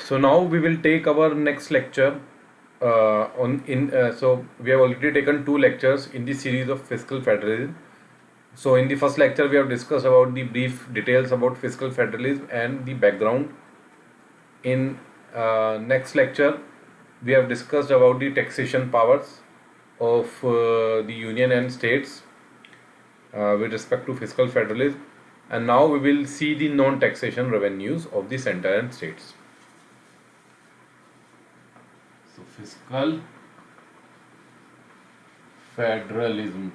So now we will take our next lecture so we have already taken two lectures in the series of fiscal federalism. So in the first lecture we have discussed about the brief details about fiscal federalism and the background. In next lecture we have discussed about the taxation powers of the union and states with respect to fiscal federalism, and now we will see the non-taxation revenues of the center and states. So fiscal federalism.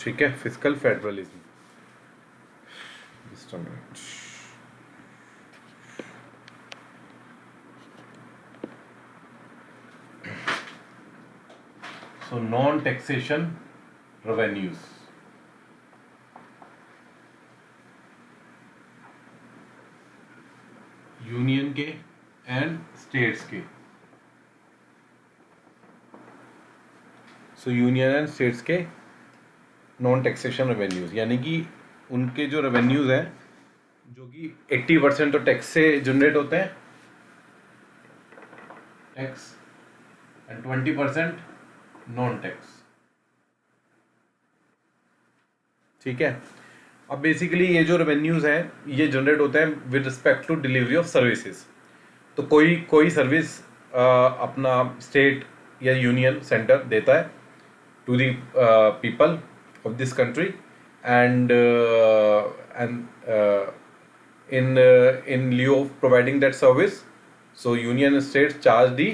ठीक है, fiscal federalism. Just a minute. So non-taxation revenues. Union के and states के. सो union and states के non taxation revenues, यानी कि उनके जो revenues हैं जो कि 80% तो टैक्स से जनरेट होते हैं, टैक्स, एंड 20% नॉन टैक्स. ठीक है. अब बेसिकली ये जो रेवेन्यूज हैं ये जनरेट होते हैं with respect to delivery of services. तो कोई सर्विस अपना स्टेट या यूनियन सेंटर देता है to the people of this country, and in lieu of providing that service, so union and states charge the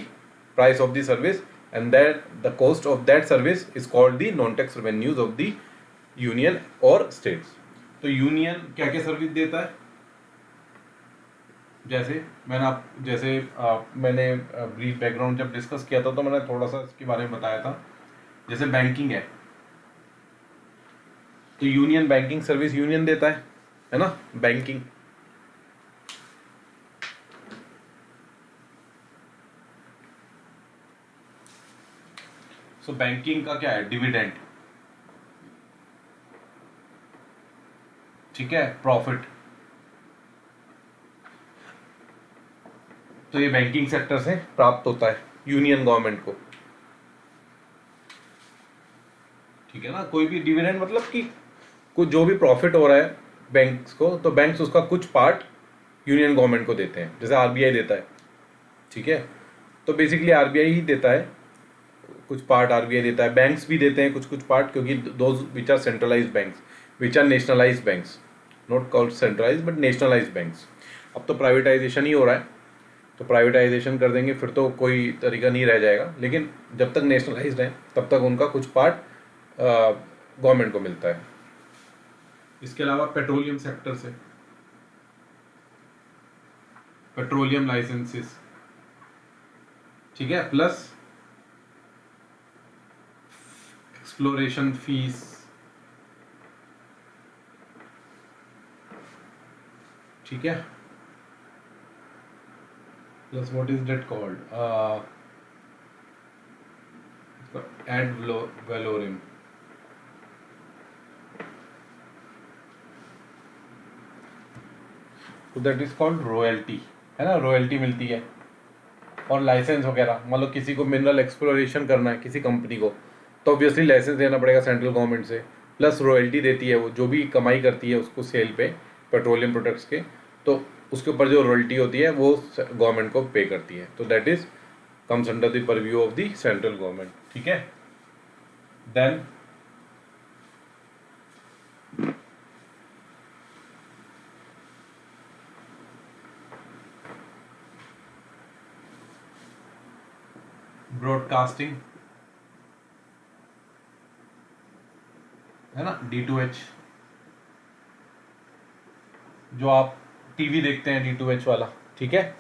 price of the service, and that the cost of that service is called the non-tax revenues of the union or states. तो union क्या क्या service देता है, जैसे मैंने brief background जब discuss किया था तो मैंने थोड़ा सा इसके बारे में बताया था. जैसे बैंकिंग है तो यूनियन बैंकिंग सर्विस यूनियन देता है ना, बैंकिंग. सो बैंकिंग का क्या है, डिविडेंड. ठीक है, प्रॉफिट. तो ये बैंकिंग सेक्टर से प्राप्त होता है यूनियन गवर्नमेंट को. ठीक है ना. कोई भी डिविडेंड मतलब कि कुछ जो भी प्रॉफिट हो रहा है बैंक्स को, तो बैंक्स उसका कुछ पार्ट यूनियन गवर्नमेंट को देते हैं, जैसे आरबीआई देता है. ठीक है. तो बेसिकली आरबीआई ही देता है कुछ पार्ट, आरबीआई देता है. बैंक्स भी देते हैं कुछ पार्ट, क्योंकि those which are centralised banks, which are nationalised banks, not called centralised but nationalised banks. अब तो प्राइवेटाइजेशन ही हो रहा है, तो प्राइवेटाइजेशन कर देंगे फिर तो कोई तरीका नहीं रह जाएगा, लेकिन जब तक नेशनलाइज्ड है तब तक उनका कुछ पार्ट गवर्नमेंट को मिलता है. इसके अलावा पेट्रोलियम सेक्टर से पेट्रोलियम लाइसेंसेस. ठीक है, प्लस एक्सप्लोरेशन फीस. ठीक है, plus what is that called, ad valorem. तो दैट इज कॉल्ड रॉयल्टी, है ना, रॉयल्टी मिलती है. और लाइसेंस वगैरह, मान लो किसी को मिनरल एक्सप्लोरेशन करना है किसी कंपनी को, तो ऑब्वियसली लाइसेंस देना पड़ेगा सेंट्रल गवर्नमेंट से, प्लस रॉयल्टी देती है वो, जो भी कमाई करती है उसको सेल पे पेट्रोलियम प्रोडक्ट्स के, तो उसके ऊपर जो रॉयल्टी होती है वो गवर्नमेंट को पे करती है. तो that is comes under the purview of the central government. ठीक है. देन ब्रॉडकास्टिंग है ना, D2H, जो आप टीवी देखते हैं D2H वाला. ठीक है,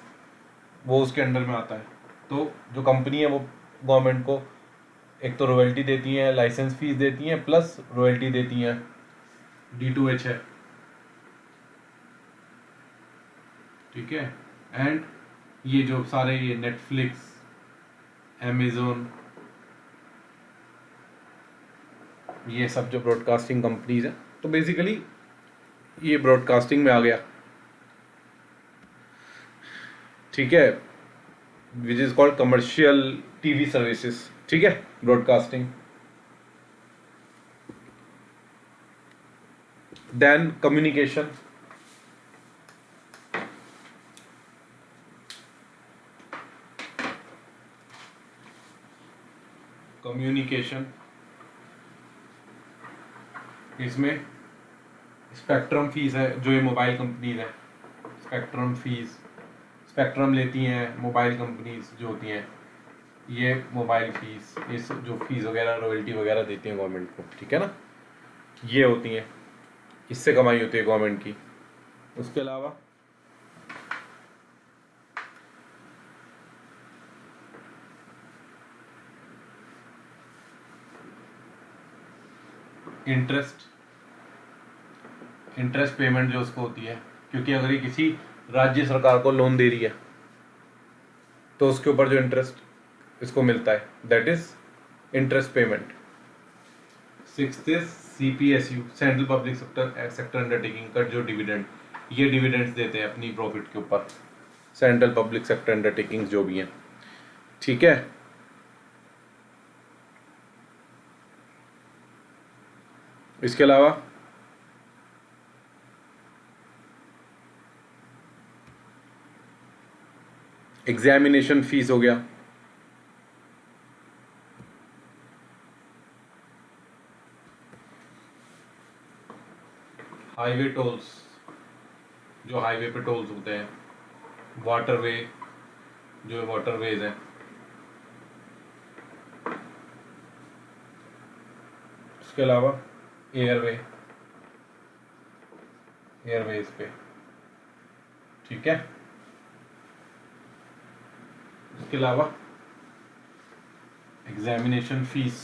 वो उसके अंडर में आता है. तो जो कंपनी है वो गवर्नमेंट को एक तो रॉयल्टी देती है, लाइसेंस फीस देती है, प्लस रॉयल्टी देती है. D2H है. ठीक है. एंड ये जो सारे ये नेटफ्लिक्स, अमेज़न, ये सब जो ब्रॉडकास्टिंग कंपनीज हैं, तो बेसिकली ये ब्रॉडकास्टिंग में आ गया, ठीक है, which is called commercial TV services, ठीक है, ब्रॉडकास्टिंग। देन कम्युनिकेशन, कम्युनिकेशन इसमें स्पेक्ट्रम फीस है, जो ये मोबाइल कंपनीज है, स्पेक्ट्रम फीस, स्पेक्ट्रम लेती हैं मोबाइल कंपनीज जो होती हैं, ये मोबाइल फीस, इस जो फीस वगैरह रॉयल्टी वगैरह देती हैं गवर्नमेंट को, ठीक है ना, ये होती हैं, इससे कमाई होती है गवर्नमेंट की। उसके अलावा इंटरेस्ट, इंटरेस्ट पेमेंट जो उसको होती है, क्योंकि अगर ये किसी राज्य सरकार को लोन दे रही है तो उसके ऊपर जो इंटरेस्ट इसको मिलता है, that is interest payment. Sixth is CPSU, central public sector undertaking का जो डिविडेंड, ये डिविडेंड्स देते हैं अपनी प्रॉफिट के ऊपर, सेंट्रल पब्लिक सेक्टर अंडरटेकिंग्स जो भी हैं, ठीक है। इसके अलावा एग्जामिनेशन फीस हो गया, हाईवे टोल्स, जो हाईवे पे टोल्स होते हैं, वाटरवे, जो वाटरवेज हैं, इसके अलावा एयरवे, एयरवेज पे, ठीक है। इसके अलावा एग्जामिनेशन फीस,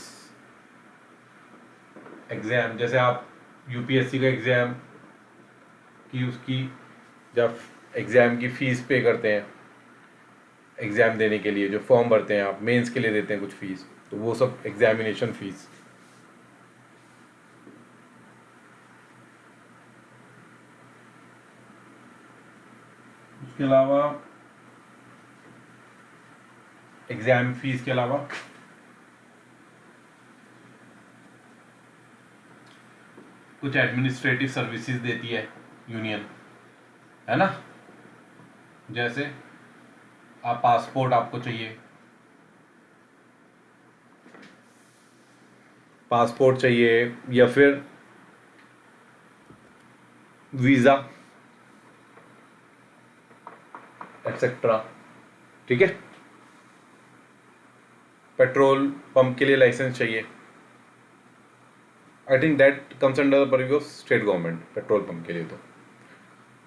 एग्जाम, जैसे आप यूपीएससी का एग्जाम की उसकी जब एग्जाम की फीस पे करते हैं, एग्जाम देने के लिए जो फॉर्म भरते हैं आप, मेंस के लिए देते हैं कुछ फीस, तो वो सब एग्जामिनेशन फीस। उसके अलावा एग्जाम फीस के अलावा कुछ एडमिनिस्ट्रेटिव सर्विसेज देती है यूनियन, है ना, जैसे आप पासपोर्ट आपको चाहिए, पासपोर्ट चाहिए या फिर वीज़ा एक्सेट्रा, ठीक है। पेट्रोल पंप के लिए लाइसेंस चाहिए, I think that comes under the purview of state government, petrol pump के लिए तो,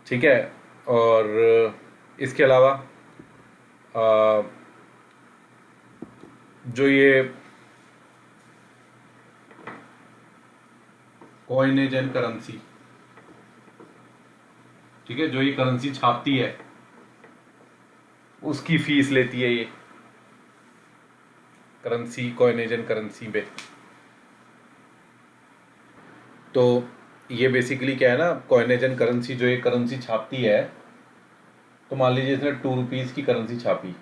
ठीक है। और इसके अलावा जो ये कॉइनेज एंड करेंसी, ठीक है, जो ये करेंसी छापती है उसकी फीस लेती है ये, करेंसी, कॉइनेज एंड करेंसी पे। तो ये बेसिकली क्या है ना, कॉइनेज एंड करेंसी, जो ये करेंसी छापती है, तो मान लीजिए इसने 2 रुपीज़ की करेंसी छापी,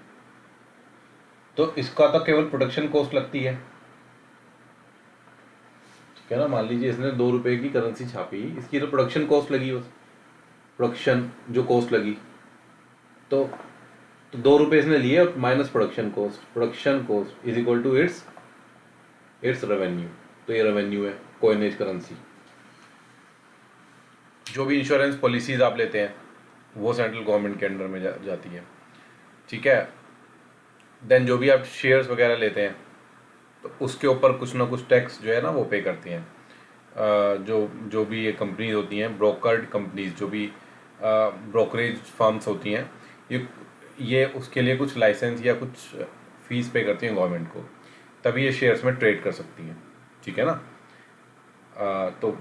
तो इसका तो केवल प्रोडक्शन कॉस्ट लगती है, ठीक है ना। मान लीजिए इसने 2 रुपये की करेंसी छापी, इसकी तो प्रोडक्शन कॉस्ट लगी, उस प्रोडक्शन जो कॉस्ट लगी, तो 2 रुपये इसने लिए minus production cost is equal to its revenue, तो ये रेवेन्यू है कॉइनेज करेंसी। जो भी इंश्योरेंस पॉलिसीज आप लेते हैं वो सेंट्रल गवर्नमेंट के अंडर में जाती है, ठीक है। देन जो भी आप शेयर्स वगैरह लेते हैं तो उसके ऊपर कुछ ना कुछ टैक्स जो है ना वो पे करती हैं, जो भी ये कंपनीज होती हैं, ब्रोकर्ड कंपनीज, जो भी ब्रोकरेज फर्म्स होती हैं, ये उसके लिए कुछ लाइसेंस या कुछ फीस पे करती हैं गवर्नमेंट को, तभी ये शेयर्स में ट्रेड कर सकती हैं, ठीक है ना। तो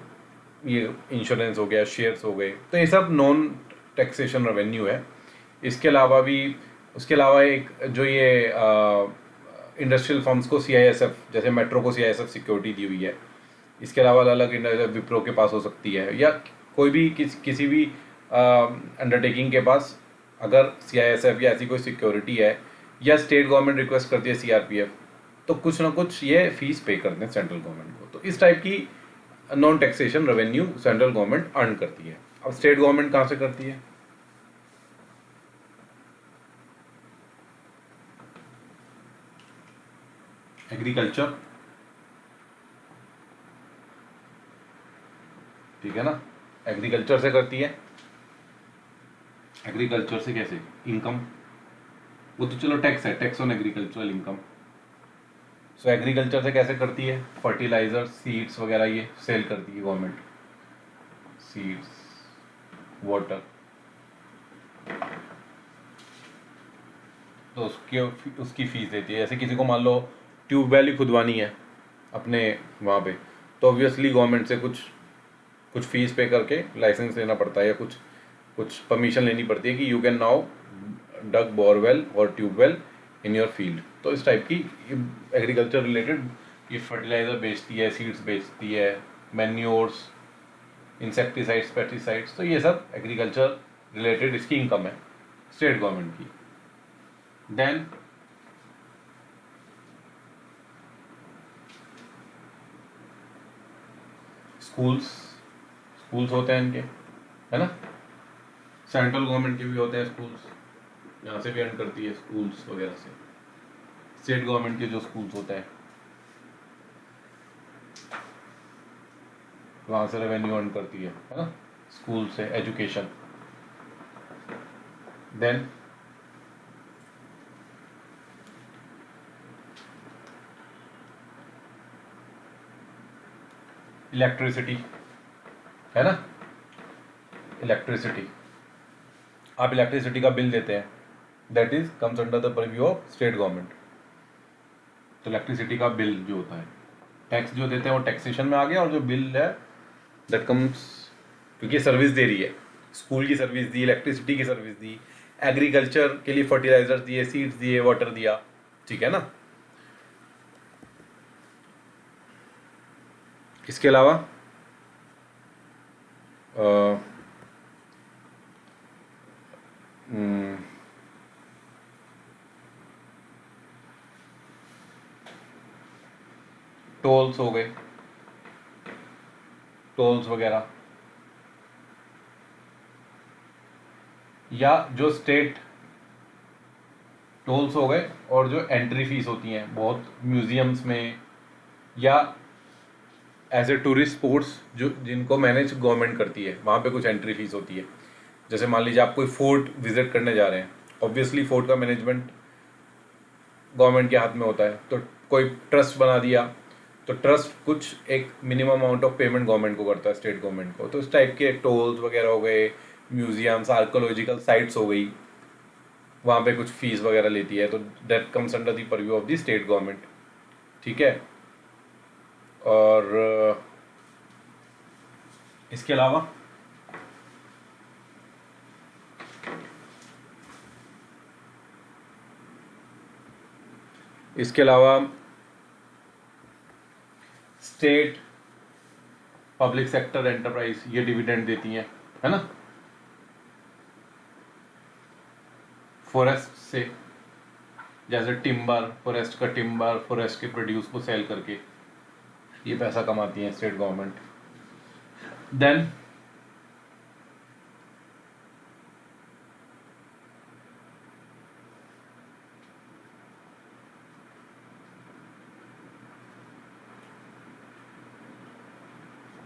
ये इंश्योरेंस हो गया, शेयर्स हो गए, तो ये सब नॉन टैक्सेशन रेवेन्यू है। इसके अलावा भी, उसके अलावा एक जो ये इंडस्ट्रियल फर्म्स को CISF, जैसे मेट्रो को CISF सिक्योरिटी दी हुई है, इसके अलावा अलग अलग विप्रो के पास हो सकती है, या कोई भी किसी भी अंडरटेकिंग के पास अगर CISF या ऐसी कोई सिक्योरिटी है, या स्टेट गवर्नमेंट रिक्वेस्ट करती है CRPF, तो कुछ ना कुछ ये फीस पे करते हैं सेंट्रल गवर्नमेंट को। तो इस टाइप की non taxation revenue central government earn करती है। अब स्टेट गवर्नमेंट कहाँ से करती है? एग्रीकल्चर, ठीक है ना, एग्रीकल्चर से करती है। एग्रीकल्चर से कैसे? इनकम, वो तो चलो टैक्स है, tax on agricultural income. So agriculture से कैसे करती है? फर्टिलाइजर, सीड्स वगैरह ये सेल करती है गवर्नमेंट, सीड्स, वाटर, तो उसकी फीस देती है। जैसे किसी को मान लो ट्यूबवेल ही खुदवानी है अपने वहाँ पे, तो ऑब्वियसली गवर्नमेंट से कुछ कुछ फीस पे करके लाइसेंस लेना पड़ता है, या कुछ परमिशन लेनी पड़ती है कि you can now dug borewell और ट्यूबवेल इन योर फील्ड। तो इस टाइप की एग्रीकल्चर रिलेटेड ये फर्टिलाइज़र बेचती है, सीड्स बेचती है, मैन्योर्स, इंसेक्टिसाइड्स, पेस्टिसाइड्स, तो ये सब एग्रीकल्चर रिलेटेड इसकी इनकम है स्टेट गवर्नमेंट की। देन स्कूल्स होते हैं इनके, है ना, सेंट्रल गवर्नमेंट के भी होते हैं स्कूल्स, यहाँ से भी अर्न करती है स्कूल्स वगैरह से। स्टेट गवर्नमेंट के जो स्कूल्स होते हैं वहाँ से रेवेन्यू अर्न करती है ना, स्कूल से, एजुकेशन। देन इलेक्ट्रिसिटी, है ना, इलेक्ट्रिसिटी, आप इलेक्ट्रिसिटी का बिल देते हैं, that is comes under the purview of state government. तो इलेक्ट्रिसिटी का बिल जो होता है, टैक्स जो देते हैं वो टैक्सेशन में आ गया, और जो बिल है दैट कम्स, क्योंकि सर्विस दे रही है, स्कूल की सर्विस दी, इलेक्ट्रिसिटी की सर्विस दी, एग्रीकल्चर के लिए फर्टिलाइजर्स दिए, सीड्स दिए, वाटर दिया, ठीक है ना। इसके अलावा टोल्स हो गए, टोल्स वगैरह, या जो स्टेट टोल्स हो गए, और जो एंट्री फीस होती हैं बहुत म्यूजियम्स में, या एज ए टूरिस्ट स्पोर्ट्स जो जिनको मैनेज गवर्नमेंट करती है, वहाँ पे कुछ एंट्री फीस होती है। जैसे मान लीजिए आप कोई फोर्ट विजिट करने जा रहे हैं, ऑब्वियसली फोर्ट का मैनेजमेंट गवर्नमेंट के हाथ में होता है, तो कोई ट्रस्ट बना दिया, तो ट्रस्ट कुछ एक minimum amount of payment government को करता है, स्टेट गवर्नमेंट को। तो इस टाइप के टोल्स वगैरह हो गए, म्यूजियम्स, आर्कोलॉजिकल साइट्स हो गई, वहाँ पे कुछ फीस वगैरह लेती है, तो that comes under the purview of the state government, ठीक है। और इसके अलावा स्टेट पब्लिक सेक्टर एंटरप्राइज ये डिविडेंड देती हैं, है ना, फॉरेस्ट से, जैसे टिम्बर, फॉरेस्ट का टिम्बर, फॉरेस्ट के प्रोड्यूस को सेल करके ये पैसा कमाती है state government. Then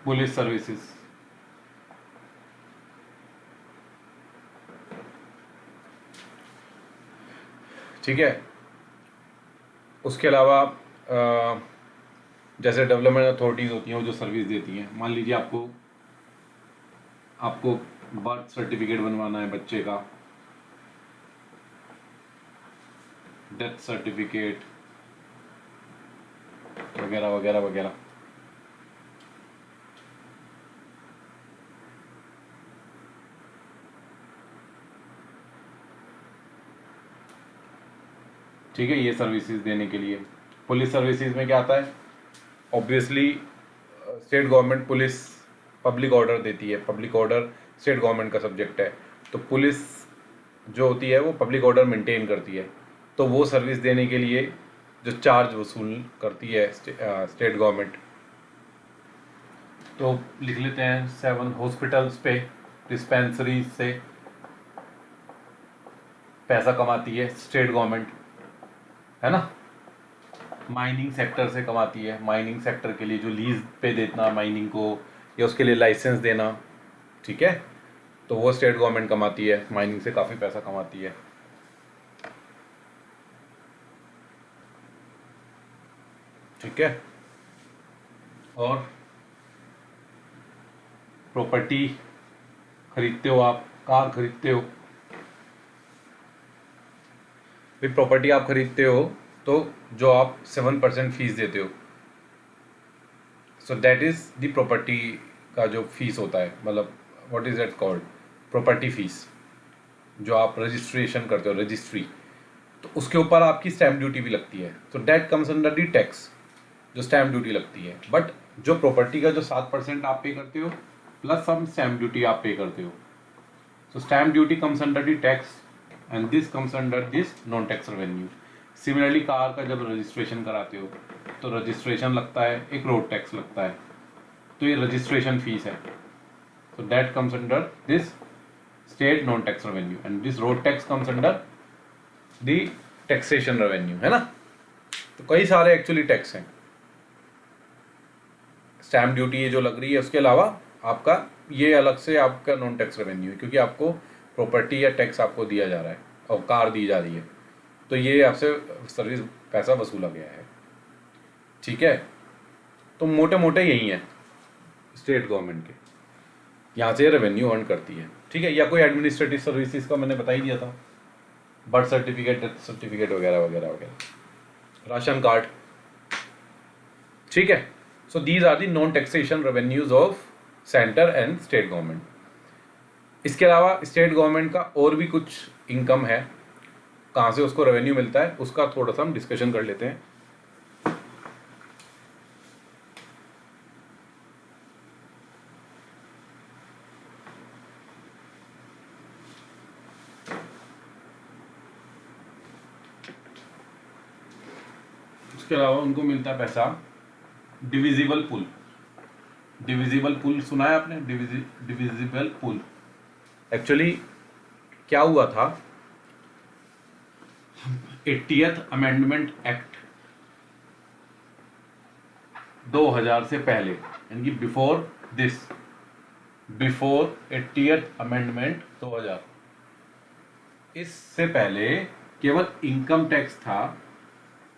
police services, ठीक है। उसके अलावा जैसे डेवलपमेंट अथॉरिटीज़ होती हैं वो जो सर्विस देती हैं, मान लीजिए आपको बर्थ सर्टिफिकेट बनवाना है बच्चे का, डेथ सर्टिफिकेट वगैरह वगैरह वगैरह, ठीक है, ये सर्विसेज देने के लिए। पुलिस सर्विसेज में क्या आता है, obviously state government police public order देती है, पब्लिक ऑर्डर स्टेट गवर्नमेंट का सब्जेक्ट है, तो पुलिस जो होती है वो पब्लिक ऑर्डर मेंटेन करती है, तो वो सर्विस देने के लिए जो चार्ज वसूल करती है स्टेट गवर्नमेंट, तो लिख लेते हैं 7 हॉस्पिटल्स पे, डिस्पेंसरी से पैसा कमाती है स्टेट गवर्नमेंट, है ना। माइनिंग सेक्टर से कमाती है, माइनिंग सेक्टर के लिए जो लीज पे देना माइनिंग को या उसके लिए लाइसेंस देना, ठीक है, तो वो स्टेट गवर्नमेंट कमाती है, माइनिंग से काफ़ी पैसा कमाती है। ठीक है, और प्रॉपर्टी खरीदते हो आप, कार खरीदते हो, भी प्रॉपर्टी आप खरीदते हो तो जो आप 7% फीस देते हो, so that is the property का जो फीस होता है, मतलब what is that called, property fees, जो आप रजिस्ट्रेशन करते हो, रजिस्ट्री, तो उसके ऊपर आपकी स्टैम्प ड्यूटी भी लगती है, तो that comes under the tax, जो स्टैम्प ड्यूटी लगती है। बट जो प्रॉपर्टी का जो 7% आप पे करते हो प्लस सम स्टैम्प ड्यूटी आप पे करते हो, so stamp duty comes under the tax and this comes under this non tax revenue. Similarly car का जब रजिस्ट्रेशन कराते हो तो रजिस्ट्रेशन लगता है, एक रोड टैक्स लगता है, तो ये रजिस्ट्रेशन फीस है, so that comes under this state non tax revenue and this road tax comes under the taxation revenue, है ना। तो कई सारे एक्चुअली टैक्स हैं, स्टैम्प ड्यूटी ये जो लग रही है, उसके अलावा आपका ये अलग से आपका नॉन टैक्स रेवेन्यू है, क्योंकि आपको प्रॉपर्टी या टैक्स आपको दिया जा रहा है और कार दी जा रही है, तो ये आपसे सर्विस पैसा वसूला गया है, ठीक है। तो मोटे मोटे यही है स्टेट गवर्नमेंट के, यहाँ से रेवेन्यू अर्न करती है, ठीक है। या कोई एडमिनिस्ट्रेटिव सर्विसेज का मैंने बता ही दिया था, बर्थ सर्टिफिकेट, डेथ सर्टिफिकेट वगैरह वगैरह वगैरह, राशन कार्ड, ठीक है। So these are the non taxation revenues of centre and state government. इसके अलावा स्टेट गवर्नमेंट का और भी कुछ इनकम है, कहाँ से उसको रेवेन्यू मिलता है उसका थोड़ा सा हम डिस्कशन कर लेते हैं। उसके अलावा उनको मिलता है पैसा डिविजिबल पूल। डिविजिबल पूल सुना है आपने, डिविजिबल पूल एक्चुअली क्या हुआ था, 80th अमेंडमेंट एक्ट 2000 से पहले, यानी कि बिफोर 80th अमेंडमेंट 2000, इससे पहले केवल इनकम टैक्स था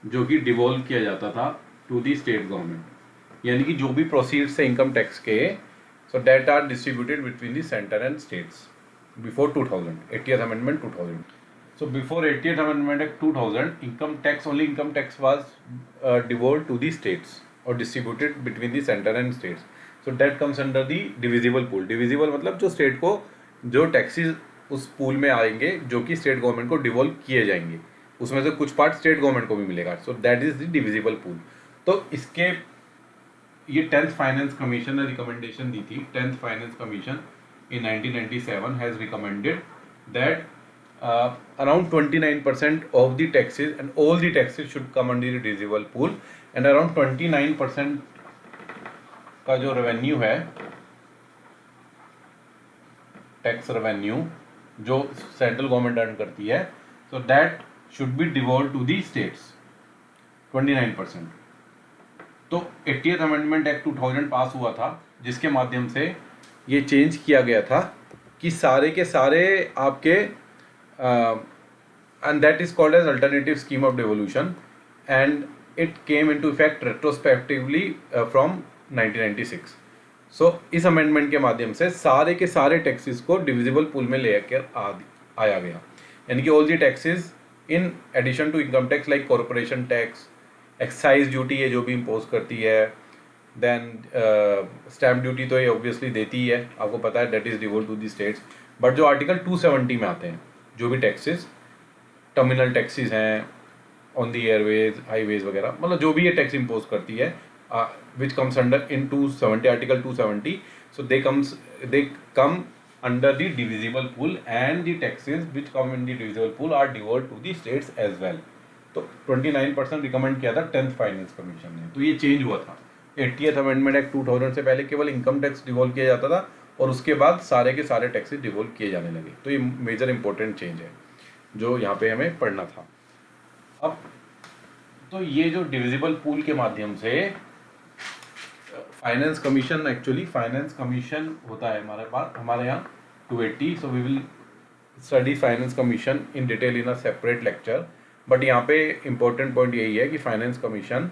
जो कि डिवॉल्व किया जाता था टू दी स्टेट गवर्नमेंट, यानी कि जो भी प्रोसीड्स से इनकम टैक्स के, so that are distributed between the centre and states before 2000, 80th amendment 2000। So before 80th amendment act 2000, income tax was devolved to the states or distributed between the center and states, so that comes under the divisible pool। divisible मतलब जो state को जो taxes उस pool में आएंगे जो कि state government को डिवॉल्व किए जाएंगे, उसमें से कुछ पार्ट स्टेट गवर्नमेंट को भी मिलेगा, so that is the divisible pool. तो इसके ये 10th फाइनेंस कमीशन ने रिकमेंडेशन दी थी, 10th finance commission in 1997 has recommended that around 29% of the taxes and all the taxes should come under the divisible pool, and around 29% का जो revenue है, tax revenue जो central government earn करती है, so that should be devolved to the states, 29%। तो 80th amendment act 2000 पास हुआ था, जिसके माध्यम से ये चेंज किया गया था कि सारे के सारे आपके and that is called as alternative scheme of devolution, and it came into effect retrospectively from 1996। सो इस अमेंडमेंट के माध्यम से सारे के सारे टैक्सेस को डिविजिबल पूल में लेकर आया गया, यानी कि all the taxes in addition to income tax like corporation tax, excise duty है जो भी इम्पोज करती है, देन स्टैम्प ड्यूटी तो ये ऑब्वियसली देती ही है, आपको पता है, that is devolve to the states. But जो आर्टिकल 270 में आते हैं जो भी टैक्सेस, टर्मिनल टैक्सेस हैं ऑन दी एयरवेज, हाईवेज वगैरह, मतलब जो भी ये टैक्स इम्पोज करती है, which comes under in 270 article 270. So they come under the divisible pool, and the taxes which come in the divisible pool are devolved to the states as well. तो 29% recommend किया था 10th finance commission ने, तो ये change हुआ था 80th amendment act 2000 से पहले केवल इनकम टैक्स डिवॉल्व किया जाता था और उसके बाद सारे के सारे टैक्सेस डिवॉल्व किए जाने लगे। तो ये मेजर इंपॉर्टेंट चेंज है जो यहाँ पे हमें पढ़ना था। अब तो ये जो डिविजिबल पूल के माध्यम से finance commission, actually finance commission होता है हमारे यहाँ 280। So we will study finance commission in detail in a separate lecture, but यहाँ पे इम्पोर्टेंट पॉइंट यही है कि फाइनेंस कमीशन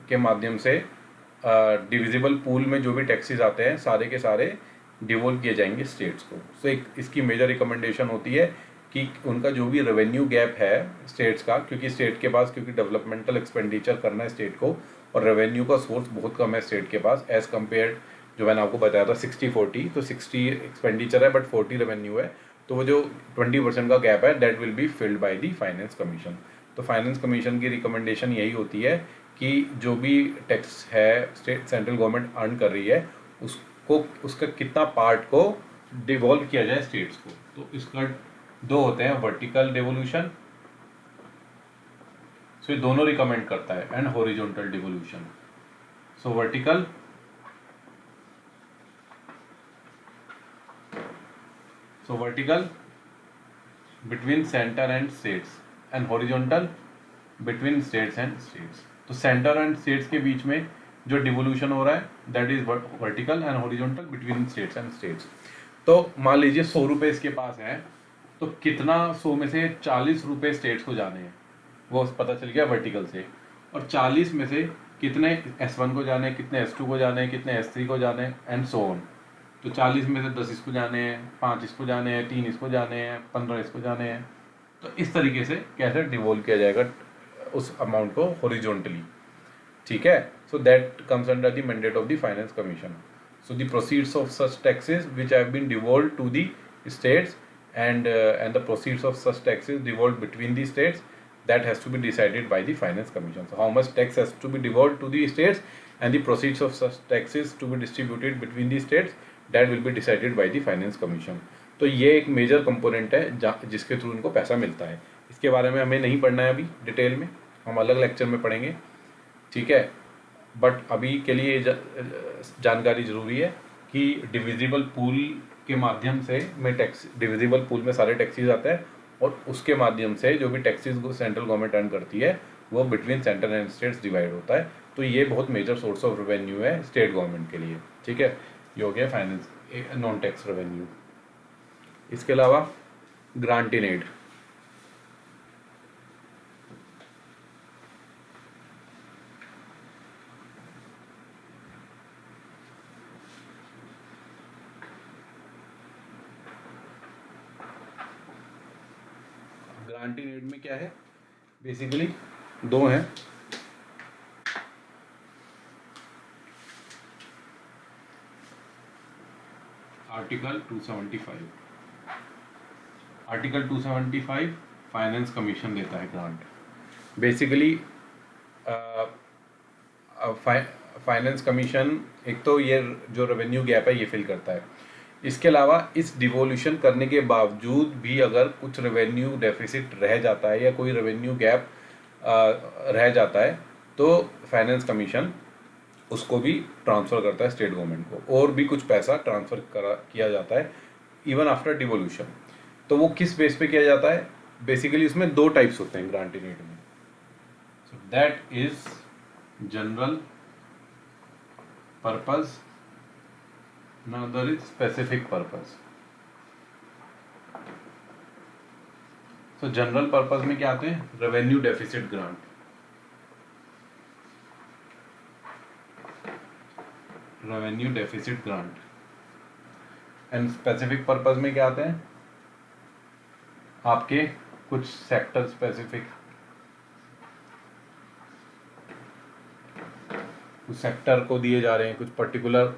के माध्यम से डिविजिबल पूल में जो भी टैक्सेस आते हैं सारे के सारे डिवोल्व किए जाएंगे स्टेट्स को। सो एक इसकी मेजर रिकमेंडेशन होती है कि उनका जो भी रेवेन्यू गैप है स्टेट्स का, क्योंकि स्टेट के पास डेवलपमेंटल एक्सपेंडिचर करना है स्टेट को और रेवेन्यू का सोर्स बहुत कम है स्टेट के पास एज़ कम्पेयर, जो मैंने आपको बताया था 60-40, तो 60 एक्सपेंडिचर है बट 40 रेवेन्यू है, तो वो जो 20% का गैप है that will be filled by the finance commission. तो फाइनेंस कमीशन की रिकमेंडेशन यही होती है कि जो भी टैक्स है सेंट्रल गवर्नमेंट अर्न कर रही है उसको उसका कितना पार्ट को डिवॉल्व किया जाए स्टेट्स को। तो इसका दो होते हैं, वर्टिकल डिवोल्यूशन, सो ये दोनों रिकमेंड करता है, and horizontal devolution. So vertical between centre and states and horizontal between states and states. तो सेंटर एंड स्टेट्स के बीच में जो डिवोल्यूशन हो रहा है that is vertical, and horizontal between states and states. तो मान लीजिए 100 रुपये इसके पास है, तो कितना 100 में से 40 रुपये स्टेट्स को जाने हैं वो पता चल गया वर्टिकल से, और 40 में से कितने S1 को जाने हैं, कितने S2 को जाने हैं, कितने S3 को जाने हैं, एंड सो ऑन। तो 40 में से 10 इसको जाने हैं, 5 इसको जाने हैं, 3 इसको जाने हैं, 15 इसको जाने हैं। तो इस तरीके से कैसे डिवोल्व किया जाएगा उस अमाउंट को हॉरिजॉन्टली, ठीक है। So that comes under the mandate of the finance commission. So the proceeds of such taxes which have been devolved to the states and the proceeds of such taxes devolved between the states, that has to be decided by the finance commission. So how much tax has to be devolved to the states and the proceeds of such taxes to be distributed between the states, that will be decided by the finance commission. तो ये एक major component है जिसके through उनको पैसा मिलता है। इसके बारे में हमें नहीं पढ़ना है अभी डिटेल में, हम अलग लेक्चर में पढ़ेंगे, ठीक है। बट अभी के लिए जानकारी जरूरी है कि डिविजिबल पूल के माध्यम से डिविजिबल पूल में सारे टैक्सेस आते हैं और उसके माध्यम से जो भी टैक्सेस सेंट्रल गवर्नमेंट अर्न करती है वो between centre and states divide होता है। तो ये बहुत मेजर सोर्स ऑफ रेवेन्यू है स्टेट गवर्नमेंट के लिए, ठीक है। ये हो गया फाइनेंस नॉन टैक्स रेवेन्यू। इसके अलावा grant in aid, grant in aid में क्या है, बेसिकली दो हैं। आर्टिकल 275 फाइनेंस कमीशन देता है ग्रांट। बेसिकली फाइनेंस कमीशन एक तो ये जो रेवेन्यू गैप है ये फिल करता है। इसके अलावा इस डिवोल्यूशन करने के बावजूद भी अगर कुछ रेवेन्यू डेफिसिट रह जाता है या कोई रेवेन्यू गैप रह जाता है तो फाइनेंस कमीशन उसको भी ट्रांसफ़र करता है स्टेट गवर्नमेंट को, और भी कुछ पैसा ट्रांसफ़र किया जाता है इवन आफ्टर डिवोल्यूशन। तो वो किस बेस पे किया जाता है, बेसिकली उसमें दो टाइप्स होते हैं ग्रांट इन एड में। So that is general purpose, another is specific purpose. So general purpose में क्या आते हैं, revenue deficit grant, and specific purpose में क्या आते हैं, आपके कुछ सेक्टर स्पेसिफिक, कुछ सेक्टर को दिए जा रहे हैं कुछ पर्टिकुलर,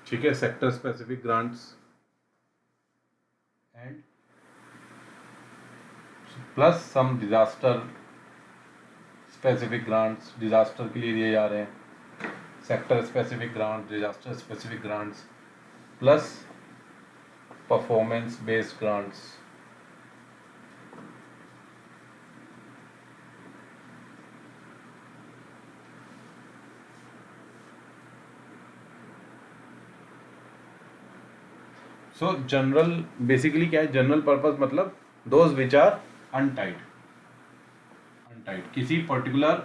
ठीक है, sector specific grants and plus some disaster specific grants, disaster के लिए दिए जा रहे हैं, sector specific grant, disaster specific grants, plus performance based grants. So general basically क्या है, जनरल पर्पस मतलब दोज विच आर अनटाइड, किसी पर्टिकुलर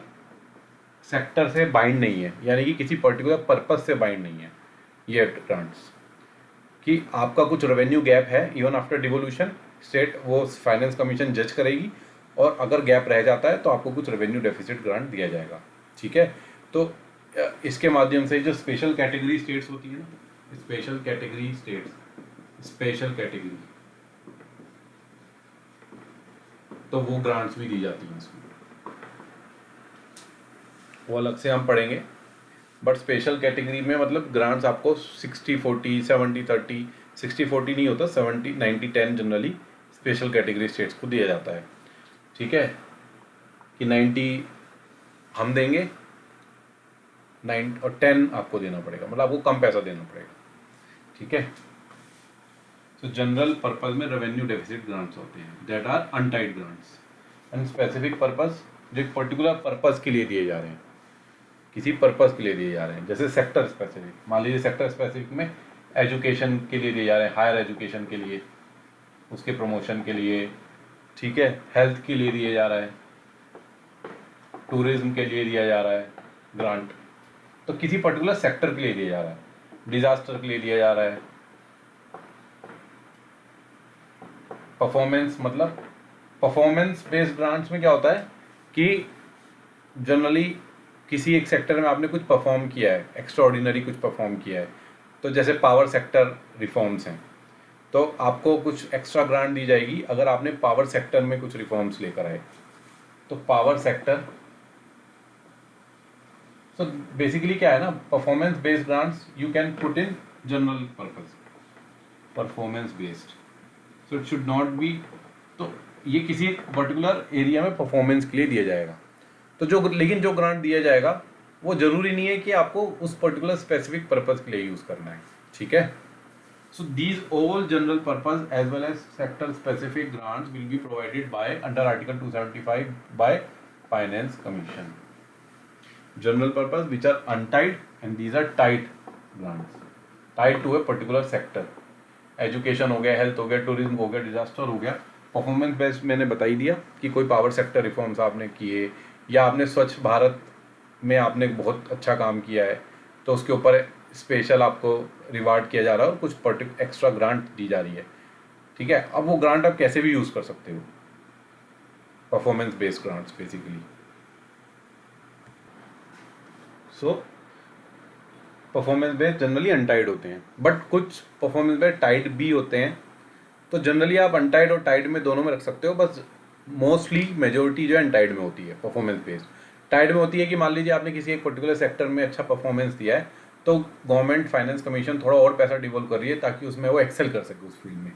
सेक्टर से बाइंड नहीं है, यानी कि किसी पर्टिकुलर पर्पस से बाइंड नहीं है ये ग्रांट्स। कि आपका कुछ रेवेन्यू गैप है, इवन आफ्टर डिवोल्यूशन स्टेट वो फाइनेंस कमीशन जज करेगी, और अगर गैप रह जाता है तो आपको कुछ रेवेन्यू डेफिसिट ग्रांट दिया जाएगा। ठीक है, तो इसके माध्यम से जो स्पेशल कैटेगरी स्टेट्स होती है ना, special category states, special category, तो वो ग्रांट्स भी दी जाती हैं इसमें, वो अलग से हम पढ़ेंगे। बट स्पेशल कैटेगरी में मतलब ग्रांट्स आपको 60-40, 70-30, 60-40 नहीं होता, 70-90-10 जनरली स्पेशल कैटेगरी स्टेट्स को दिया जाता है। ठीक है, कि 90 हम देंगे, 9 और 10 आपको देना पड़ेगा, मतलब आपको कम पैसा देना पड़ेगा। ठीक है, तो जनरल पर्पस में रेवेन्यू डेफिसिट ग्रांट्स होते हैं that are untied grants. And specific purpose जो एक पर्टिकुलर पर्पस के लिए दिए जा रहे हैं, किसी पर्पस के लिए दिए जा रहे हैं, जैसे सेक्टर स्पेसिफिक, मान लीजिए सेक्टर स्पेसिफिक में एजुकेशन के लिए दिए जा रहे हैं, हायर एजुकेशन के लिए, उसके प्रमोशन के लिए। ठीक है, हेल्थ के लिए दिया जा रहा है, टूरिज्म के लिए दिया जा रहा है ग्रांट, तो किसी पर्टिकुलर सेक्टर के लिए दिया जा रहा है, डिजास्टर के लिए दिया जा रहा है। परफॉर्मेंस मतलब परफॉर्मेंस बेस्ड ग्रांट्स में क्या होता है कि जनरली किसी एक सेक्टर में आपने कुछ परफॉर्म किया है, एक्स्ट्राऑर्डिनरी कुछ परफॉर्म किया है, तो जैसे पावर सेक्टर रिफॉर्म्स हैं, तो आपको कुछ एक्स्ट्रा ग्रांट दी जाएगी अगर आपने पावर सेक्टर में कुछ रिफॉर्म्स लेकर आए। तो पावर सेक्टर, सो बेसिकली क्या है ना, performance based grants you can put in general purpose, performance based, so it should not be, तो ये किसी एक पर्टिकुलर एरिया में परफॉर्मेंस के लिए दिया जाएगा। तो लेकिन जो ग्रांट दिया जाएगा वो जरूरी नहीं है कि आपको उस पर्टिकुलर स्पेसिफिक पर्पस के लिए यूज करना है। ठीक है, so these all general purpose as well as sector specific grants will be provided by under article 275 by finance commission. General purpose which are untied and these are tied grants, tied to a particular sector. Education हो गया, health हो गया, tourism हो गया, disaster हो गया। Performance based मैंने बता ही दिया कि कोई पावर सेक्टर रिफॉर्म्स आपने किए, या आपने स्वच्छ भारत में आपने बहुत अच्छा काम किया है, तो उसके ऊपर स्पेशल आपको रिवार्ड किया जा रहा है और कुछ पर्टिकुलर एक्स्ट्रा ग्रांट दी जा रही है। ठीक है, अब वो ग्रांट आप कैसे भी यूज कर सकते हो, performance based grants basically. So performance based generally untied होते हैं, बट कुछ परफॉर्मेंस बेस्ड टाइड भी होते हैं। तो जनरली आप अनटाइड और टाइड में दोनों में रख सकते हो, बस मोस्टली मेजोरिटी जो है अनटाइड में होती है परफॉर्मेंस बेस्ड। टाइड में होती है कि मान लीजिए आपने किसी एक पर्टिकुलर सेक्टर में अच्छा परफॉर्मेंस दिया है, तो गवर्नमेंट फाइनेंस कमीशन थोड़ा और पैसा डिवोल्व कर रही है ताकि उसमें वो एक्सेल कर सके उस फील्ड में।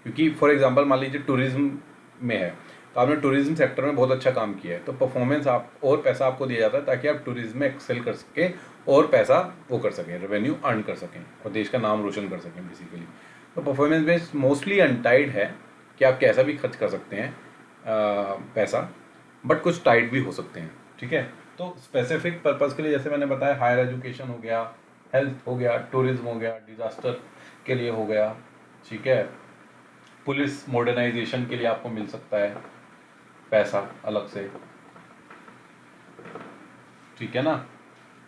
क्योंकि फॉर एग्जांपल मान लीजिए टूरिज्म में है, तो आपने टूरिज्म सेक्टर में बहुत अच्छा काम किया है, तो परफॉर्मेंस आप और पैसा आपको दिया जाता है ताकि आप टूरिज्म में एक्सेल कर सकें और पैसा वो कर सकें, रेवेन्यू अर्न कर सकें और देश का नाम रोशन कर सकें बेसिकली। तो परफॉर्मेंस बेस्ड मोस्टली अनटाइड है कि आप कैसा भी खर्च कर सकते हैं पैसा, बट कुछ टाइड भी हो सकते हैं। ठीक है, तो स्पेसिफिक पर्पस के लिए जैसे मैंने बताया, हायर एजुकेशन हो गया, हेल्थ हो गया, टूरिज्म हो गया, डिजास्टर के लिए हो गया। ठीक है, पुलिस मॉडर्नाइजेशन के लिए आपको मिल सकता है पैसा अलग से। ठीक है ना,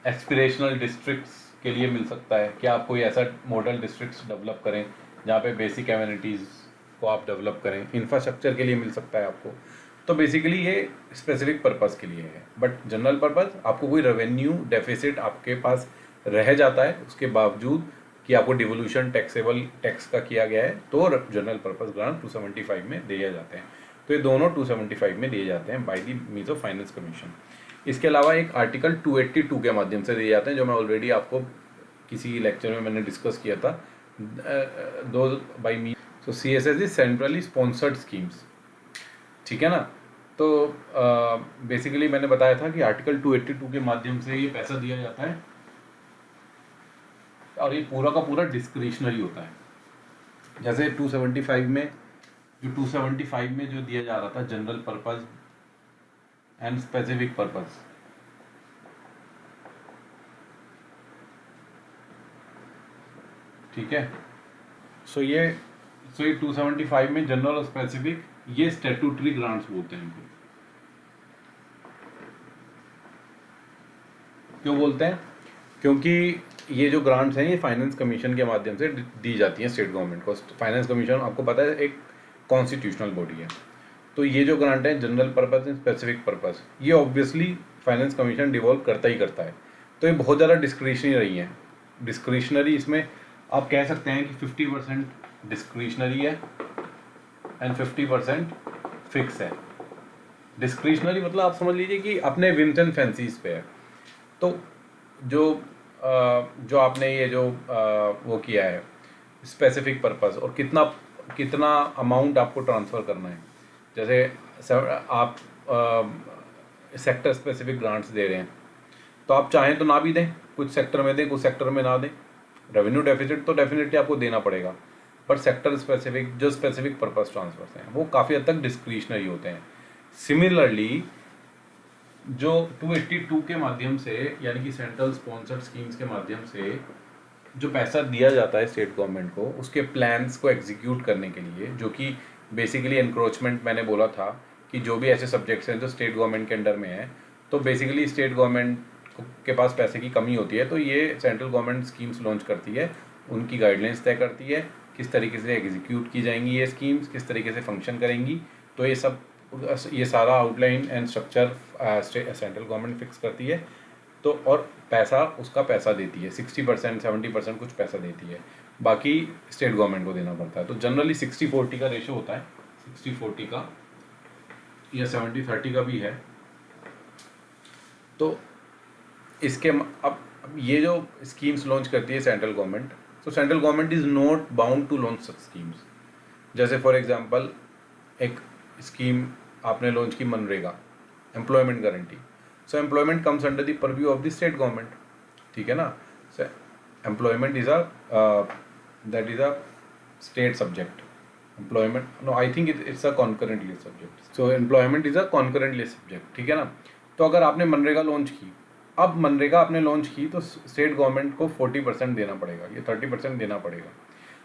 एस्पिरेशनल डिस्ट्रिक्ट्स के लिए मिल सकता है कि आप कोई ऐसा मॉडल डिस्ट्रिक्ट्स डेवलप करें जहाँ पे बेसिक एमिनिटीज़ को आप डेवलप करें, इंफ्रास्ट्रक्चर के लिए मिल सकता है आपको। तो बेसिकली ये स्पेसिफिक पर्पस के लिए है, बट जनरल पर्पस आपको कोई रेवेन्यू डेफिसिट आपके पास रह जाता है उसके बावजूद कि आपको डिवोल्यूशन टैक्सेबल टैक्स का किया गया है, तो जनरल पर्पस ग्रांट 275 में दिए जाते हैं। तो ये दोनों 275 में दिए जाते हैं by the means of finance commission. इसके अलावा एक आर्टिकल 282 के माध्यम से दिए जाते हैं, जो मैं ऑलरेडी आपको किसी लेक्चर में मैंने डिस्कस किया था, दो by me. So CSS is centrally sponsored schemes. ठीक है ना। तो बेसिकली मैंने बताया था कि आर्टिकल 282 के माध्यम से ये पैसा दिया जाता है और ये पूरा का पूरा डिस्क्रिशनरी होता है। जैसे 275 में जो दिया जा रहा था general purpose and specific purpose, ठीक है। सो ये 275 में जनरल और स्पेसिफिक ये स्टैट्यूटरी ग्रांट्स बोलते हैं इनको। क्यों बोलते हैं? क्योंकि ये जो ग्रांट्स हैं ये फाइनेंस कमीशन के माध्यम से दी जाती हैं स्टेट गवर्नमेंट को। फाइनेंस कमीशन आपको पता है एक कॉन्स्टिट्यूशनल बॉडी है। तो ये जो ग्रांट है general purpose and specific purpose, ये ऑब्वियसली फाइनेंस कमीशन डिवॉल्व करता ही करता है। तो ये बहुत ज़्यादा डिस्क्रिशनरी रही है। डिस्क्रिशनरी इसमें आप कह सकते हैं कि 50% डिस्क्रिशनरी है एंड 50% फिक्स है। डिस्क्रिशनरी मतलब आप समझ लीजिए कि अपने विम्स एंड फैंसीज पे है। तो जो आपने ये जो वो किया है स्पेसिफिक पर्पस और कितना अमाउंट आपको ट्रांसफ़र करना है, जैसे आप सेक्टर स्पेसिफिक ग्रांट्स दे रहे हैं तो आप चाहें तो ना भी दें, कुछ सेक्टर में दें, कुछ सेक्टर में ना दें। रेवेन्यू डेफिसिट तो डेफिनेटली आपको देना पड़ेगा, पर सेक्टर स्पेसिफिक जो स्पेसिफिक पर्पस ट्रांसफर्स हैं वो काफ़ी हद तक डिस्क्रिशनरी होते हैं। सिमिलरली जो 282 के माध्यम से यानी कि सेंट्रल स्पॉन्सर्ड स्कीम्स के माध्यम से जो पैसा दिया जाता है स्टेट गवर्नमेंट को उसके प्लान्स को एग्जीक्यूट करने के लिए, जो कि बेसिकली एनक्रोचमेंट मैंने बोला था कि जो भी ऐसे सब्जेक्ट्स हैं जो स्टेट गवर्नमेंट के अंडर में है, तो बेसिकली स्टेट गवर्नमेंट के पास पैसे की कमी होती है, तो ये सेंट्रल गवर्नमेंट स्कीम्स लॉन्च करती है, उनकी गाइडलाइंस तय करती है किस तरीके से एग्जीक्यूट की जाएंगी ये स्कीम्स, किस तरीके से फंक्शन करेंगी। तो ये सारा outline and structure central government fix करती है। तो और पैसा उसका पैसा देती है 60% 70% कुछ पैसा देती है, बाकी स्टेट गवर्नमेंट को देना पड़ता है। तो जनरली 60-40 का रेशो होता है, 60-40 का या 70-30 का भी है। तो इसके अब ये जो स्कीम्स लॉन्च करती है सेंट्रल गवर्नमेंट, तो central government is not bound to launch such schemes. जैसे फॉर एग्जांपल एक स्कीम आपने लॉन्च की MNREGA, employment guarantee. So employment comes under the purview of the state government, ठीक है ना। So employment is that is a state subject. Employment no I think it's a concurrent list subject. So employment is a concurrent list subject, ठीक है ना। तो अगर आपने MNREGA launch की, अब मनरेगा आपने लॉन्च की तो स्टेट गवर्नमेंट को 40% देना पड़ेगा, ये 30% देना पड़ेगा।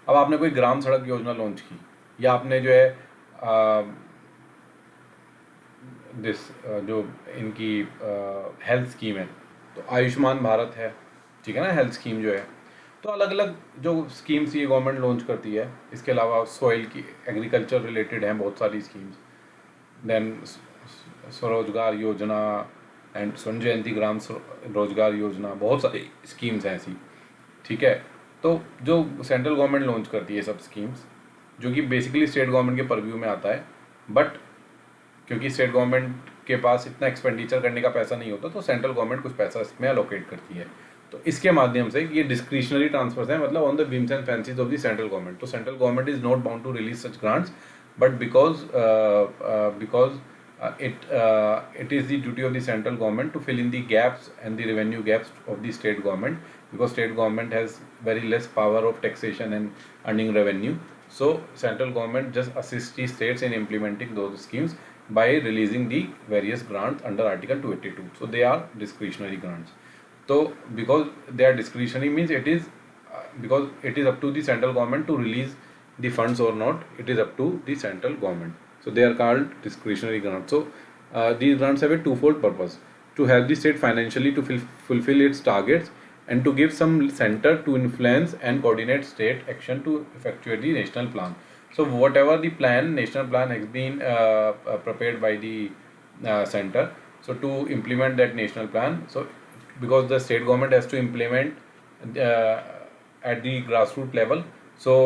अब आपने कोई ग्राम सड़क योजना लॉन्च की, या आपने जो है जो इनकी हेल्थ स्कीम है, तो आयुष्मान भारत है, ठीक है ना, हेल्थ स्कीम जो है। तो अलग अलग जो स्कीम्स ये गवर्नमेंट लॉन्च करती है। इसके अलावा सॉइल की एग्रीकल्चर रिलेटेड हैं बहुत सारी स्कीम्स। देन स्वरोजगार योजना एंड स्वर्ण जयंती ग्राम रोजगार योजना, बहुत सारी स्कीम्स हैं ऐसी, ठीक है। तो जो सेंट्रल गवर्नमेंट लॉन्च करती है सब स्कीम्स, जो कि बेसिकली स्टेट गवर्नमेंट के परव्यू में आता है, बट क्योंकि स्टेट गवर्नमेंट के पास इतना एक्सपेंडिचर करने का पैसा नहीं होता, तो सेंट्रल गवर्नमेंट कुछ पैसा इसमें अलोकेट करती है। तो इसके माध्यम से ये डिस्क्रिशनरी ट्रांसफर्स हैं, मतलब on the whims and fancies of the central government. तो central government is not bound to release such grants, but because it is the duty of the central government to fill in the gaps and the revenue gaps of the state government, because state government has very less power of taxation and earning revenue. So central government just assists the states in implementing those schemes by releasing the various grants under article 282. So they are discretionary grants. So because they are discretionary means it is because it is up to the central government to release the funds or not, it is up to the central government. So they are called discretionary grants. So these grants have a twofold purpose: to help the state financially to fulfill its targets, and to give some center to influence and coordinate state action to effectuate the national plan. So whatever the plan, national plan has been prepared by the center, so to implement that national plan, so because the state government has to implement at the grassroots level, so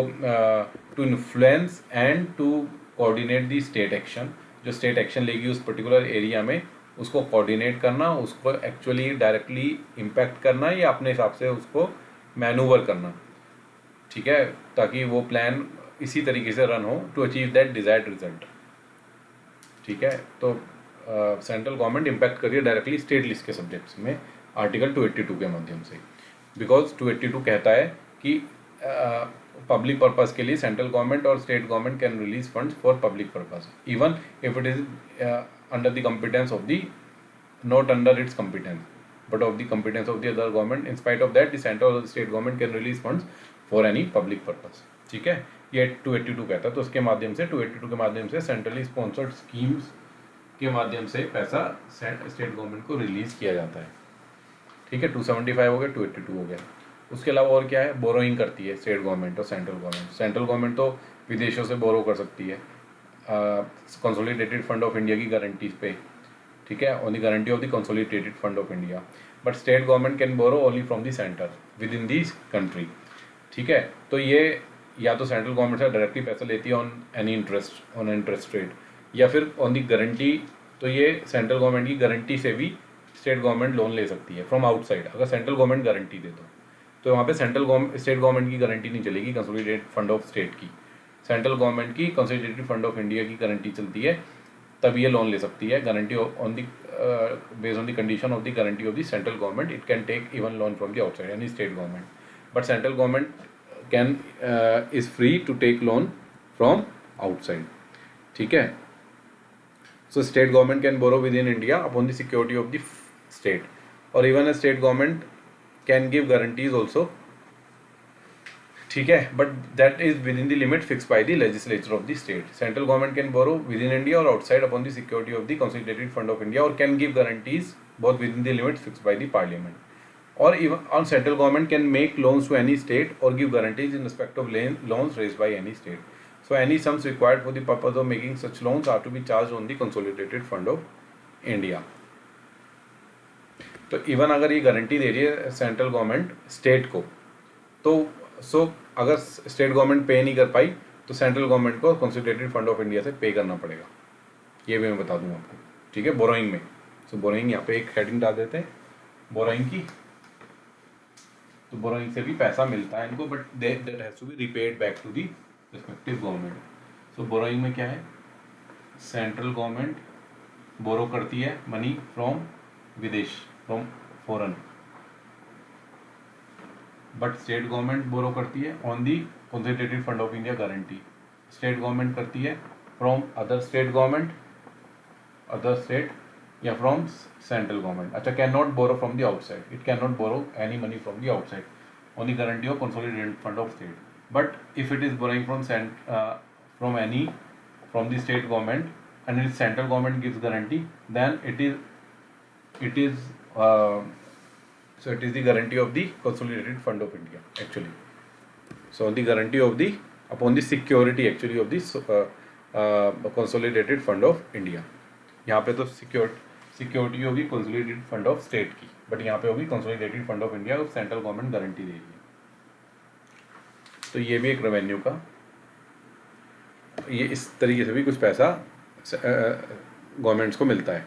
to influence and to coordinate the state action, जो state action लेगी उस particular area में, उसको coordinate करना, उसको actually directly impact करना या अपने हिसाब से उसको मैनूवर करना, ठीक है, ताकि वो प्लान इसी तरीके से रन हो to achieve that desired result, ठीक है। तो सेंट्रल गवर्नमेंट इम्पैक्ट करिए डायरेक्टली स्टेट लिस्ट के सब्जेक्ट्स में आर्टिकल 282 के माध्यम से, बिकॉज 282 कहता है कि पब्लिक पर्पस के लिए सेंट्रल गवर्नमेंट और state government can release funds for public purpose even if it is under the competence of the not under its competence but of the competence of the other government. In spite of that, the central or the state government can release funds for any public purpose. ठीक है, ये 282 कहता है। तो उसके माध्यम से 282 के माध्यम से सेंट्रली स्पॉन्सर्ड स्कीम्स के माध्यम से पैसा स्टेट गवर्नमेंट को रिलीज किया जाता है। ठीक है, 275 हो गया, 282 हो गया। उसके अलावा और क्या है, बोरोइंग करती है स्टेट गवर्नमेंट और सेंट्रल गवर्नमेंट। सेंट्रल गवर्नमेंट तो विदेशों से बोरो कर सकती है कंसोलिडेटेड फंड ऑफ इंडिया की गारंटीज पे, ठीक है, on the guarantee of the consolidated fund of India. But state government can borrow only from the centre within this country. ठीक है, तो ये या तो सेंट्रल गवर्नमेंट से डायरेक्टली पैसा लेती है on any interest on interest rate, या फिर ऑन दी गारंटी। तो ये सेंट्रल गवर्नमेंट की गारंटी से भी स्टेट गवर्नमेंट लोन ले सकती है फ्रॉम आउटसाइड, अगर सेंट्रल गवर्नमेंट गारंटी दे तो वहाँ पे स्टेट गवर्नमेंट की गारंटी नहीं चलेगी कंसोलिडेटेड फंड ऑफ स्टेट की। सेंट्रल गवर्नमेंट की कंसोलिडेटेड फंड ऑफ इंडिया की गारंटी चलती है, तब ये लोन ले सकती है। Guarantee on the based on the condition of the guarantee of the central government, it can take even loan from the outside यानी state government, but central government can is free to take loan from outside. ठीक है, so state government can borrow within India upon the security of the state, और even a state government can give guarantees also. ठीक है, but that is within the limit fix by the legislature of the state. Central government can borrow within India और outside upon the security of the consolidated fund of India, और can give guarantees both with in the limit fix by the parliament, और even on central government can make loans to any state or give guarantees in respect of loans raised by any state. So any sums required for the purpose of making such loans are to be charged on the consolidated fund of India. तो even अगर ये guarantee दे रही है central government state को, तो अगर state government पे नहीं कर पाई तो सेंट्रल गवर्नमेंट को कंसोलिडेटेड फंड ऑफ इंडिया से पे करना पड़ेगा। ये भी मैं बता दूंगा आपको। ठीक है, बोरोइंग में, सो बोरोइंग यहाँ पे एक हेडिंग डाल देते हैं बोरोइंग की। तो बोरोइंग से भी पैसा मिलता है इनको, but that has to be repaid back to the respective government. So borrowing में क्या है, सेंट्रल गवर्नमेंट बोरो करती है मनी फ्रॉम विदेश, from foreign, but state government borrow करती है on the consolidated fund of India guarantee. State government करती है from other state government, other state, या फ्रॉम सेंट्रल गवर्नमेंट। अच्छा, can not borrow from the outside, it can not borrow any money from the outside on the guarantee of consolidated fund of state. But if it is borrowing from any from the state government and its central government gives guarantee, then it is so it is the guarantee of the consolidated fund of India actually. So the guarantee of the upon the security actually of this consolidated fund of India. यहाँ पे तो security होगी consolidated fund of state की, but यहाँ पे होगी consolidated fund of India और central government guarantee दे रही है। तो ये भी एक रेवेन्यू का, ये इस तरीके से भी कुछ पैसा गवर्नमेंट्स को मिलता है।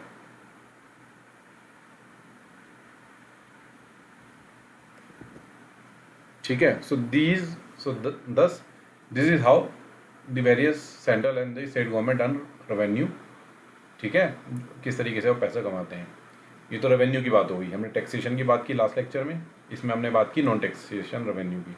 ठीक है, so this is how the various central and the state government earn revenue. ठीक है, किस तरीके से वो पैसा कमाते हैं। ये तो रेवेन्यू की बात हो गई। हमने टैक्सेशन की बात की लास्ट लेक्चर में, इसमें हमने बात की नॉन टैक्सेशन रेवेन्यू की।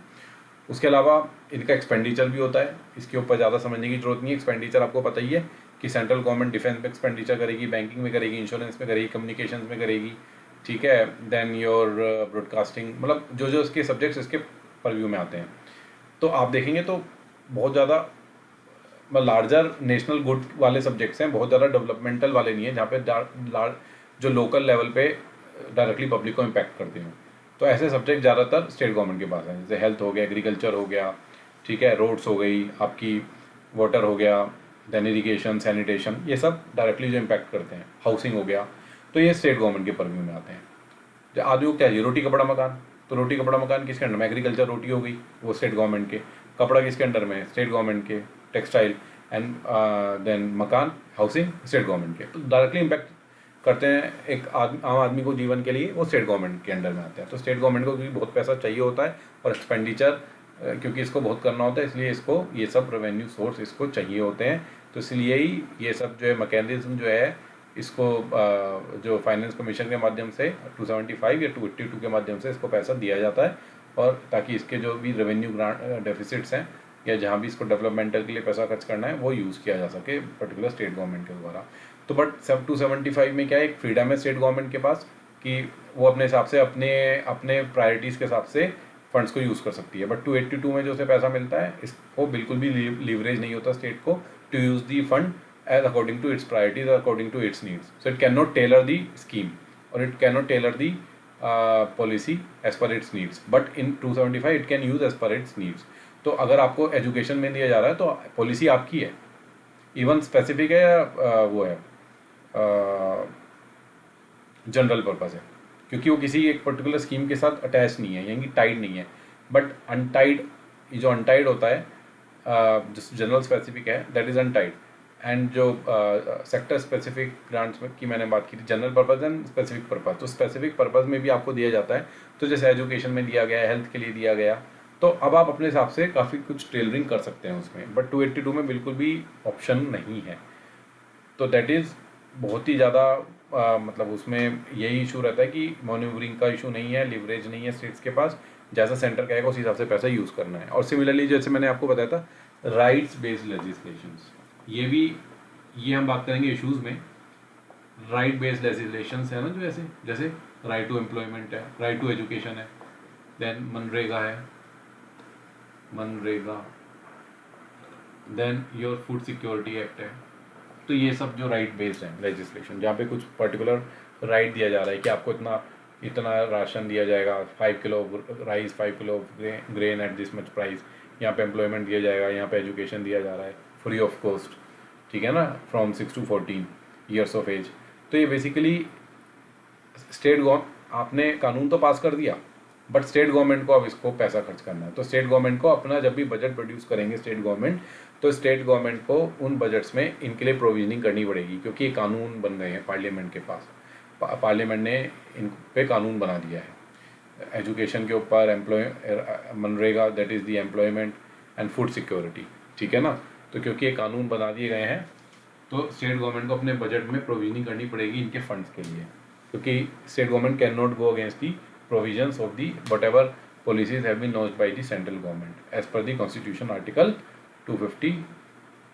उसके अलावा इनका एक्सपेंडिचर भी होता है, इसके ऊपर ज़्यादा समझने की जरूरत नहीं है। एक्सपेंडिचर आपको पता ही है कि सेंट्रल गवर्नमेंट डिफेंस में एक्सपेंडिचर करेगी, बैंकिंग में करेगी, इंश्योरेंस में करेगी, कम्युनिकेशंस में करेगी। ठीक है, देन योर ब्रॉडकास्टिंग, मतलब जो जो इसके सब्जेक्ट्स इसके परव्यू में आते हैं। तो आप देखेंगे तो बहुत ज़्यादा लार्जर नेशनल गुड वाले सब्जेक्ट्स हैं, बहुत ज़्यादा डेवलपमेंटल वाले नहीं है, जहाँ पे जो लोकल लेवल पे डायरेक्टली पब्लिक को इम्पैक्ट करते हैं। तो ऐसे सब्जेक्ट ज़्यादातर स्टेट गवर्नमेंट के पास हैं, जैसे हेल्थ हो गया, एग्रीकल्चर हो गया, ठीक है, रोड्स हो गई, आपकी वाटर हो गया, देन इरीगेशन, सैनिटेशन, ये सब डायरेक्टली जो इम्पैक्ट करते हैं, हाउसिंग हो गया, तो ये स्टेट गवर्नमेंट के परव्यू में आते हैं। जो आदमी को क्या है, रोटी कपड़ा मकान, तो रोटी कपड़ा मकान किसके अंडर में, एग्रीकल्चर रोटी हो गई वो स्टेट गवर्नमेंट के, कपड़ा किसके अंडर में, स्टेट गवर्नमेंट के, टेक्सटाइल एंड देन मकान, हाउसिंग स्टेट गवर्नमेंट के। तो डायरेक्टली इम्पैक्ट करते हैं एक आम आदमी को जीवन के लिए, वो स्टेट गवर्नमेंट के अंडर में आते हैं। तो स्टेट गवर्नमेंट को क्योंकि बहुत पैसा चाहिए होता है और एक्सपेंडिचर क्योंकि इसको बहुत करना होता है, इसलिए इसको ये सब रेवेन्यू सोर्स इसको चाहिए होते हैं, तो इसलिए ही ये सब जो है मैकेनिज्म जो है इसको जो फाइनेंस कमीशन के माध्यम से 275 या 282 के माध्यम से इसको पैसा दिया जाता है, और ताकि इसके जो भी रेवेन्यू ग्रांट डेफिसिट्स हैं या जहाँ भी इसको डेवलपमेंटल के लिए पैसा खर्च करना है वो यूज़ किया जा सके पर्टिकुलर स्टेट गवर्नमेंट के द्वारा। तो बट 275 में क्या है, एक फ्रीडम है स्टेट गवर्नमेंट के पास कि वो अपने हिसाब से अपने अपने प्रायोरिटीज़ के हिसाब से फंड्स को यूज़ कर सकती है। बट 282 में जो उसे पैसा मिलता है इसको बिल्कुल भी लीवरेज नहीं होता स्टेट को to use the fund as according to its priorities or according to its needs. So it cannot tailor the scheme or it cannot tailor the policy as per its needs. But in 275 it can use as per its needs. तो अगर आपको education में दिया जा रहा है तो policy आपकी है, इवन स्पेसिफिक है या वो है जनरल पर्पस है, क्योंकि वो किसी एक पर्टिकुलर स्कीम के साथ अटैच नहीं है, यानी टाइड नहीं है। बट अनटाइड, ये जो अनटाइड होता है जो जनरल स्पेसिफिक है दैट इज़ अनटाइड। एंड जो सेक्टर स्पेसिफिक ग्रांट्स में की मैंने बात की थी, general purpose and specific purpose, तो स्पेसिफिक पर्पस में भी आपको दिया जाता है। तो जैसे एजुकेशन में दिया गया, हेल्थ के लिए दिया गया, तो अब आप अपने हिसाब से काफ़ी कुछ टेलरिंग कर सकते हैं उसमें। बट 282 में बिल्कुल भी ऑप्शन नहीं है। तो दैट इज़ बहुत ही ज़्यादा मतलब उसमें यही इशू रहता है कि मैन्यूवरिंग का इशू नहीं है, लिवरेज नहीं है स्टेट्स के पास, जैसा सेंटर कहेगा उस हिसाब से पैसा यूज़ करना है। और सिमिलरली जैसे मैंने आपको बताया था राइट्स बेस्ड लेजिस्लेशंस, ये हम बात करेंगे इश्यूज़ में। राइट बेस्ड लेजिस्लेशंस है ना, जो जैसे राइट टू एम्प्लॉयमेंट है, राइट टू एजुकेशन है, देन मनरेगा है, then your food security act है। तो ये सब जो राइट बेस्ड है लेजिस्लेशन, जहाँ पे कुछ पर्टिकुलर राइट दिया जा रहा है कि आपको इतना राशन दिया जाएगा, 5 kilo rice, 5 kilo grain at this much price, यहाँ पे एम्प्लॉयमेंट दिया जाएगा, यहाँ पे एजुकेशन दिया जा रहा है फ्री ऑफ कॉस्ट, ठीक है ना, from 6 to 14 years of age. तो ये बेसिकली स्टेट गवर्नमेंट, आपने कानून तो पास कर दिया बट स्टेट गवर्नमेंट को अब इसको पैसा खर्च करना है। तो स्टेट गवर्नमेंट को अपना जब भी बजट प्रोड्यूस करेंगे स्टेट गवर्नमेंट, तो स्टेट गवर्नमेंट को उन बजट्स में इनके लिए प्रोविजनिंग करनी पड़ेगी, क्योंकि ये कानून बन गए हैं पार्लियामेंट के पास। पार्लियामेंट ने इन पे कानून बना दिया है एजुकेशन के ऊपर, MNREGA that is the employment and food security, ठीक है ना। तो क्योंकि ये कानून बना दिए गए हैं तो स्टेट गवर्नमेंट को अपने बजट में प्रोविजनिंग करनी पड़ेगी इनके फंड्स के लिए, क्योंकि state government can not go against the provisions of the whatever policies have been launched by the central government as per the constitution article 250,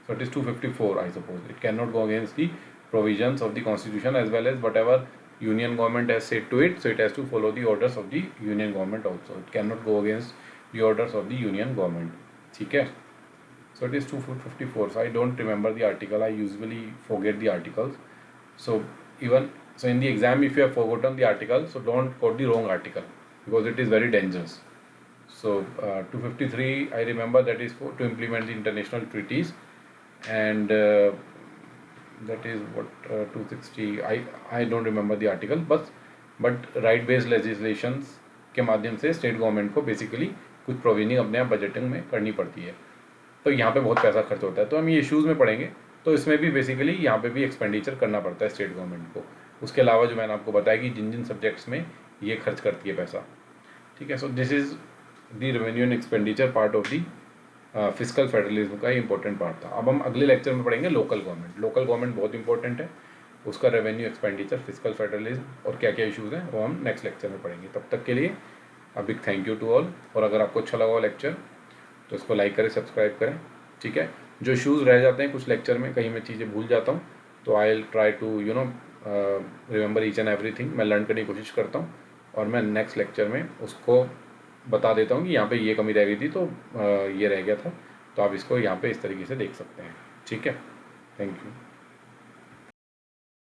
so it is 254 I suppose. It cannot go against the provisions of the constitution as well as whatever union government has said to it, so it has to follow the orders of the union government also. It cannot go against the orders of the union government, ठीक है। So it is 254, so I don't remember the article, I usually forget the articles. So in the exam if you have forgotten the article, so don't quote the wrong article because it is very dangerous. So 253 I remember, that is to implement the international treaties, and that is what 260 I don't remember the article, but right based legislations के माध्यम से state government को basically कुछ provisioning अपने यहाँ budgeting में करनी पड़ती है। तो यहाँ पे बहुत पैसा खर्च होता है, तो हम ये इश्यूज़ में पढ़ेंगे। तो इसमें भी बेसिकली यहाँ पे भी एक्सपेंडिचर करना पड़ता है स्टेट गवर्नमेंट को। उसके अलावा जो मैंने आपको बताया कि जिन जिन सब्जेक्ट्स में ये खर्च करती है पैसा, ठीक है। So this is the revenue and expenditure part of the fiscal federalism का इंपॉर्टेंट पार्ट था। अब हम अगले लेक्चर में पढ़ेंगे लोकल गवर्नमेंट। लोकल गवर्नमेंट बहुत इंपॉर्टेंट है, उसका रेवेन्यू, एक्सपेंडिचर, फिस्कल फेडरलिज्म और क्या क्या इशूज़ हैं वो हम नेक्स्ट लेक्चर में पढ़ेंगे। तब तक के लिए a big thank you to all. और अगर आपको अच्छा लगा लेक्चर तो इसको लाइक करें, सब्सक्राइब करें, ठीक है। जो इशूज़ रह जाते हैं कुछ लेक्चर में, कहीं मैं चीज़ें भूल जाता हूँ, तो I will try to remember each and everything. मैं लर्न करने की कोशिश करता हूँ और मैं नेक्स्ट लेक्चर में उसको बता देता हूँ कि यहाँ पे ये कमी रह गई थी, तो ये रह गया था, तो आप इसको यहाँ पे इस तरीके से देख सकते हैं, ठीक है। Thank you.